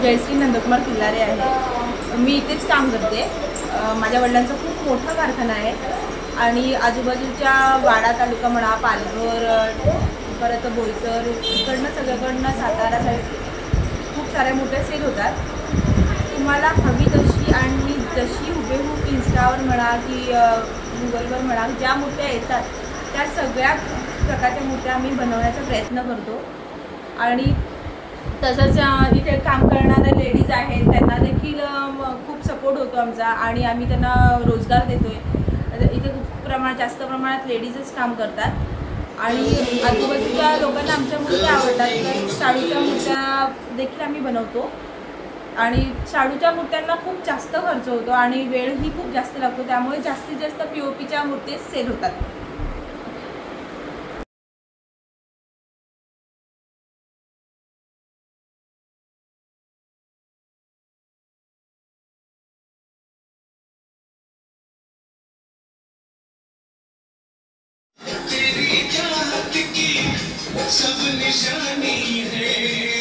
जयश्री नंदकुमार किल्लारे आहे। मी इथेच काम करते। माझ्या वडिलांचा खूप मोठा कारखाना आहे आणि आजूबाजूच्या वाडा तालुका म्हणा, पालघर, परत बोईसर, इकडनं सगळीकडनं सातारा साईड खूप साऱ्या मोठ्या सेल होतात। तुम्हाला हवी तशी आणि जशी हुबेहूब इन्स्टावर म्हणा की गुगलवर म्हणा ज्या मूर्त्या येतात त्या सगळ्या प्रकारच्या मूर्त्या आम्ही बनवण्याचा प्रयत्न करतो। आणि तसंच इथे काम करणाऱ्या लेडीज आहेत त्यांना देखील खूप सपोर्ट होतो आमचा आणि आम्ही त्यांना रोजगार देतोय। इथे खूप जास्त प्रमाणात लेडीजच काम करतात आणि आजूबाजूच्या लोकांना आमच्या मूर्त्या आवडतात। तर शाडूच्या मूर्त्या देखील आम्ही बनवतो आणि शाडूच्या मूर्त्यांना खूप जास्त खर्च होतो आणि वेळही खूप जास्त लागतो, त्यामुळे जास्तीत जास्त POPच्या मूर्ती सेल होतात। तेरी चाहत की सब निशानी है।